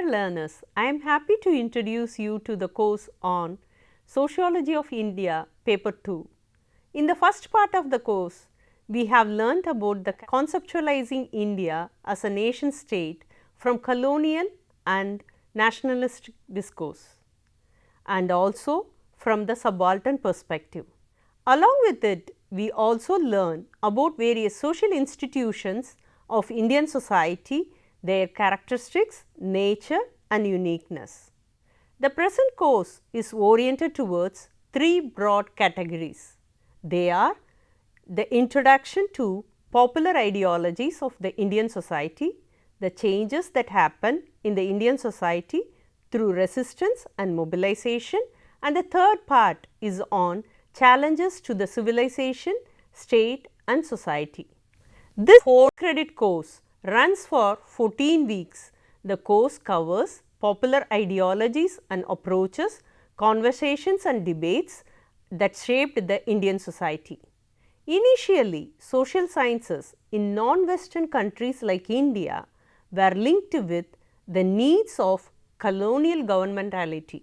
learners, I am happy to introduce you to the course on Sociology of India, Paper 2. In the first part of the course, we have learnt about the conceptualizing India as a nation state from colonial and nationalistic discourse, and also from the subaltern perspective. Along with it, we also learn about various social institutions of Indian society, their characteristics, nature and uniqueness. The present course is oriented towards three broad categories. They are the introduction to popular ideologies of the Indian society, the changes that happen in the Indian society through resistance and mobilization, and the third part is on challenges to the civilization, state and society. This 4-credit course runs for 14 weeks. The course covers popular ideologies and approaches, conversations and debates that shaped the Indian society. Initially, social sciences in non-Western countries like India were linked with the needs of colonial governmentality.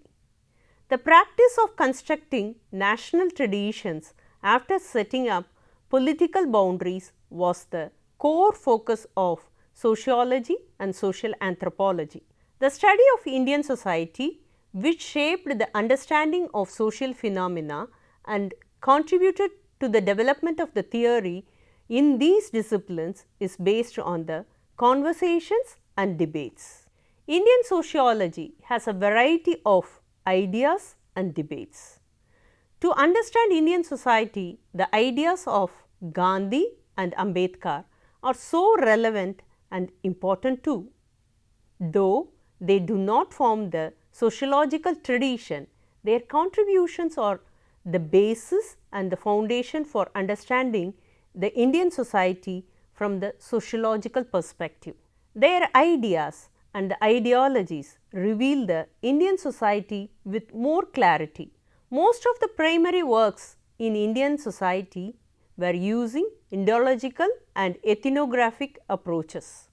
The practice of constructing national traditions after setting up political boundaries was the core focus of sociology and social anthropology. The study of Indian society, which shaped the understanding of social phenomena and contributed to the development of the theory in these disciplines, is based on the conversations and debates. Indian sociology has a variety of ideas and debates. To understand Indian society, the ideas of Gandhi and Ambedkar are so relevant and important too. Though they do not form the sociological tradition, their contributions are the basis and the foundation for understanding the Indian society from the sociological perspective. Their ideas and the ideologies reveal the Indian society with more clarity. Most of the primary works in Indian society were using Indological and ethnographic approaches.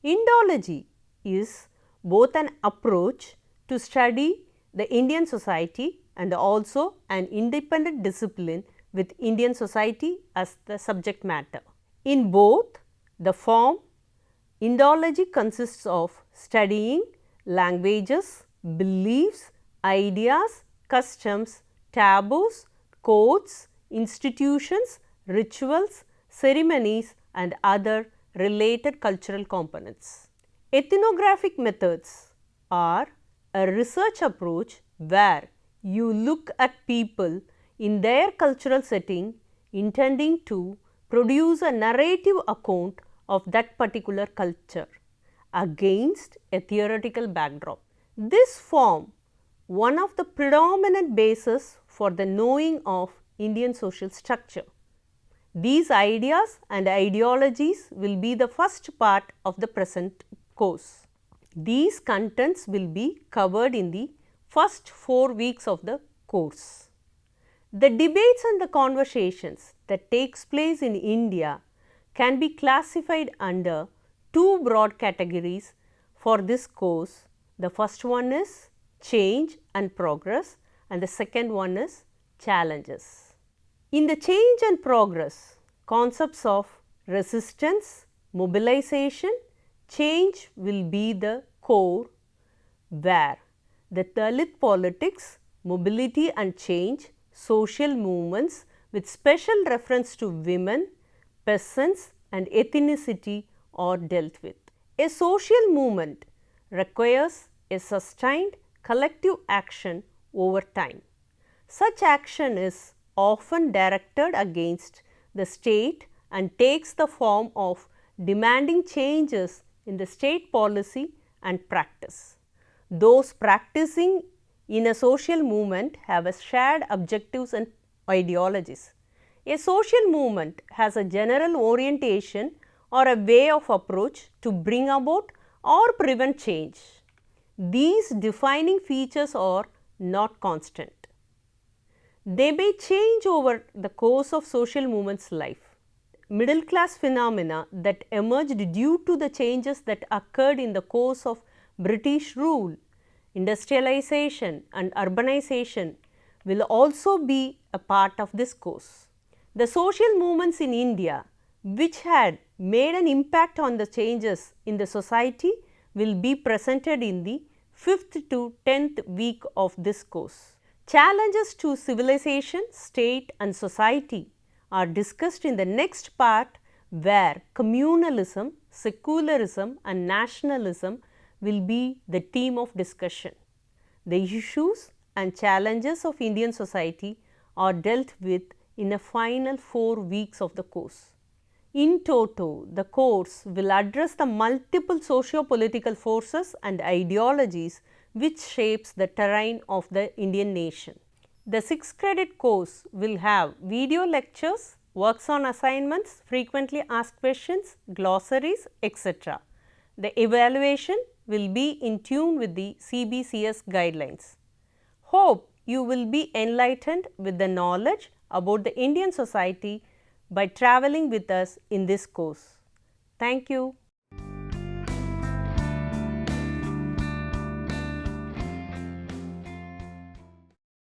Indology is both an approach to study the Indian society and also an independent discipline with Indian society as the subject matter. In both the form, Indology consists of studying languages, beliefs, ideas, customs, taboos, codes, institutions, rituals, ceremonies and other related cultural components. Ethnographic methods are a research approach where you look at people in their cultural setting, intending to produce a narrative account of that particular culture against a theoretical backdrop. This form one of the predominant bases for the knowing of Indian social structure. These ideas and ideologies will be the first part of the present course. These contents will be covered in the first 4 weeks of the course. The debates and the conversations that takes place in India can be classified under 2 broad categories for this course. The first one is change and progress and the second one is challenges. In the change and progress, concepts of resistance, mobilization, change will be the core, where the Dalit politics, mobility and change, social movements with special reference to women, peasants and ethnicity are dealt with. A social movement requires a sustained collective action over time. Such action is often directed against the state and takes the form of demanding changes in the state policy and practice. Those practicing in a social movement have a shared objectives and ideologies. A social movement has a general orientation or a way of approach to bring about or prevent change. These defining features are not constant. They may change over the course of social movement's life. Middle class phenomena that emerged due to the changes that occurred in the course of British rule, industrialization and urbanization will also be a part of this course. The social movements in India which had made an impact on the changes in the society will be presented in the 5th to 10th week of this course. Challenges to civilization, state and society are discussed in the next part, where communalism, secularism and nationalism will be the theme of discussion. The issues and challenges of Indian society are dealt with in the final 4 weeks of the course. In toto, the course will address the multiple socio-political forces and ideologies which shapes the terrain of the Indian nation. The 6-credit course will have video lectures, works on assignments, frequently asked questions, glossaries, etc. The evaluation will be in tune with the CBCS guidelines. Hope you will be enlightened with the knowledge about the Indian society by travelling with us in this course. Thank you.